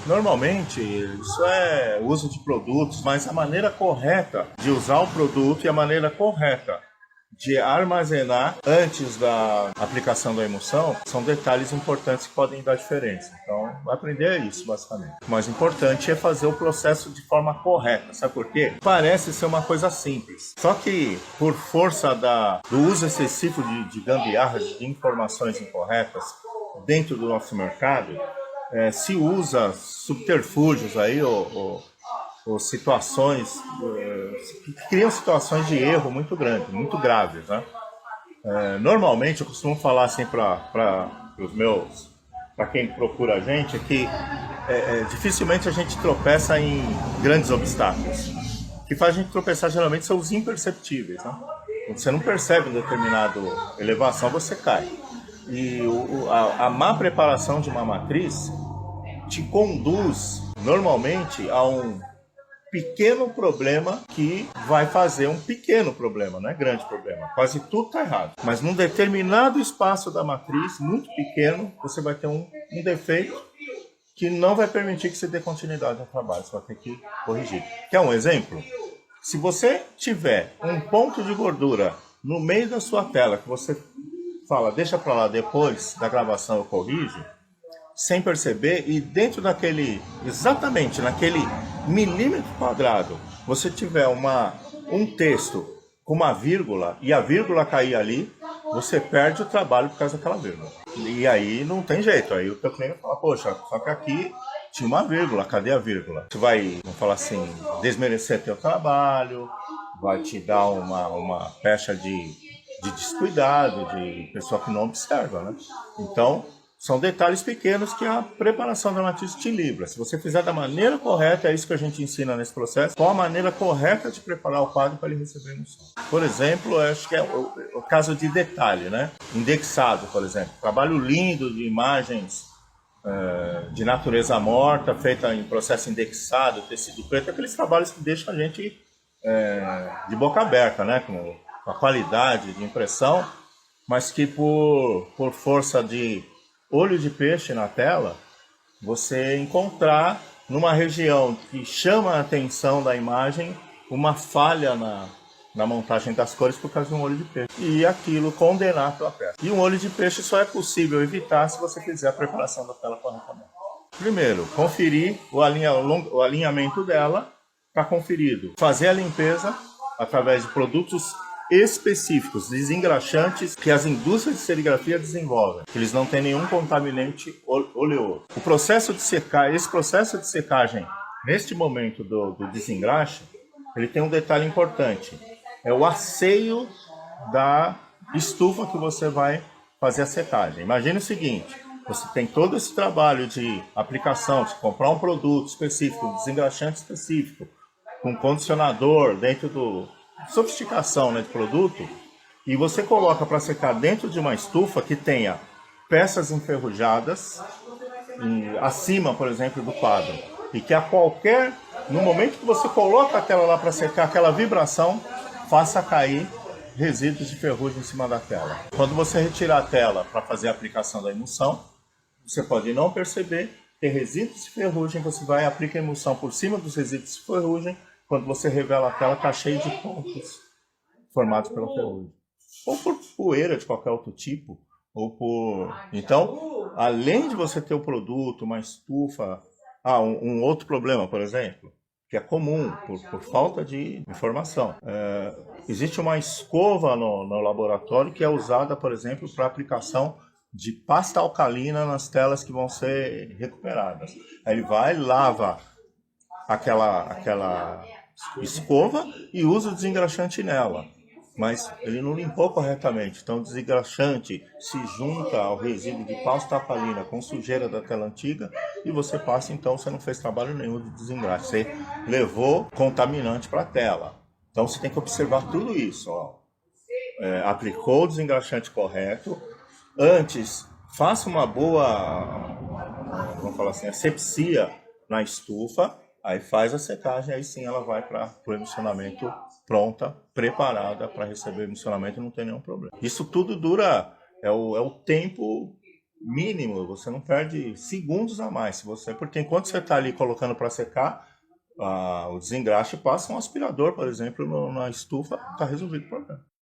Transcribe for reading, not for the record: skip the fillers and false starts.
Normalmente, isso é uso de produtos, mas a maneira correta de usar o produto e a maneira correta de armazenar antes da aplicação da emulsão são detalhes importantes que podem dar diferença. Então, vai aprender isso, basicamente. O mais importante é fazer o processo de forma correta. Sabe por quê? Parece ser uma coisa simples. Só que, por força do uso excessivo de gambiarras, de informações incorretas dentro do nosso mercado, se usa subterfúgios aí, ou situações que criam situações de erro muito grandes, muito graves, né? Normalmente eu costumo falar assim para os meus, para quem procura a gente, é que dificilmente a gente tropeça em grandes obstáculos. O que faz a gente tropeçar geralmente são os imperceptíveis, né? Quando você não percebe um determinado elevação, você cai. E a má preparação de uma matriz te conduz normalmente a um pequeno problema que vai fazer um pequeno problema, não é grande problema. Quase tudo está errado. Mas num determinado espaço da matriz, muito pequeno, você vai ter um defeito que não vai permitir que você dê continuidade ao trabalho. Você vai ter que corrigir. Quer um exemplo? Se você tiver um ponto de gordura no meio da sua tela, que você fala, deixa para lá, depois da gravação eu corrijo, sem perceber, e dentro daquele, exatamente naquele milímetro quadrado, você tiver um texto com uma vírgula e a vírgula cair ali, você perde o trabalho por causa daquela vírgula. E aí não tem jeito, aí o teu cliente fala, poxa, só que aqui tinha uma vírgula, cadê a vírgula? Você vai, vamos falar assim, desmerecer teu trabalho, vai te dar uma pecha de descuidado, de pessoa que não observa, né? Então, são detalhes pequenos que a preparação da matriz te livra. Se você fizer da maneira correta, é isso que a gente ensina nesse processo, qual a maneira correta de preparar o quadro para ele receber a emulsão. Por exemplo, acho que é o caso de detalhe, né? Indexado, por exemplo. Trabalho lindo de imagens de natureza morta, feita em processo indexado, tecido preto, aqueles trabalhos que deixam a gente de boca aberta, né? Com a qualidade de impressão, mas que por força de olho de peixe na tela, você encontrar numa região que chama a atenção da imagem uma falha na montagem das cores por causa de um olho de peixe. E aquilo condenar a tua peça. E um olho de peixe só é possível evitar se você fizer a preparação da tela corretamente. Primeiro, conferir o alinhamento dela, está conferido. Fazer a limpeza através de produtos específicos, desengraxantes, que as indústrias de serigrafia desenvolvem. Eles não têm nenhum contaminante oleoso. O processo de secar, esse processo de secagem, neste momento do desengraxe, ele tem um detalhe importante. É o asseio da estufa que você vai fazer a secagem. Imagine o seguinte, você tem todo esse trabalho de aplicação, de comprar um produto específico, um desengraxante específico, com condicionador dentro do sofisticação, né, de produto, e você coloca para secar dentro de uma estufa que tenha peças enferrujadas acima, por exemplo, do quadro, e que no momento que você coloca a tela lá para secar, aquela vibração faça cair resíduos de ferrugem em cima da tela. Quando você retirar a tela para fazer a aplicação da emulsão, você pode não perceber, ter resíduos de ferrugem, você vai aplicar a emulsão por cima dos resíduos de ferrugem. Quando você revela a tela, está cheio de pontos formados pela ferrugem. Ou por poeira de qualquer outro tipo. Então, além de você ter o produto, uma estufa... um outro problema, por exemplo, que é comum por falta de informação. Existe uma escova no laboratório que é usada, por exemplo, para aplicação de pasta alcalina nas telas que vão ser recuperadas. Aí ele vai, lava aquela escova e usa o desengraxante nela, mas ele não limpou corretamente, então o desengraxante se junta ao resíduo de pasta alcalina com sujeira da tela antiga e você passa, então você não fez trabalho nenhum de desengraxe, você levou contaminante para a tela. Então você tem que observar tudo isso, ó. Aplicou o desengraxante correto, antes faça uma boa, vamos falar assim, asepsia na estufa, aí faz a secagem, aí sim ela vai para o emulsionamento pronta, preparada para receber emulsionamento e não tem nenhum problema. Isso tudo dura, é o tempo mínimo, você não perde segundos a mais. Se você, porque enquanto você está ali colocando para secar, o desengraxe passa um aspirador, por exemplo, na estufa, está resolvido o problema.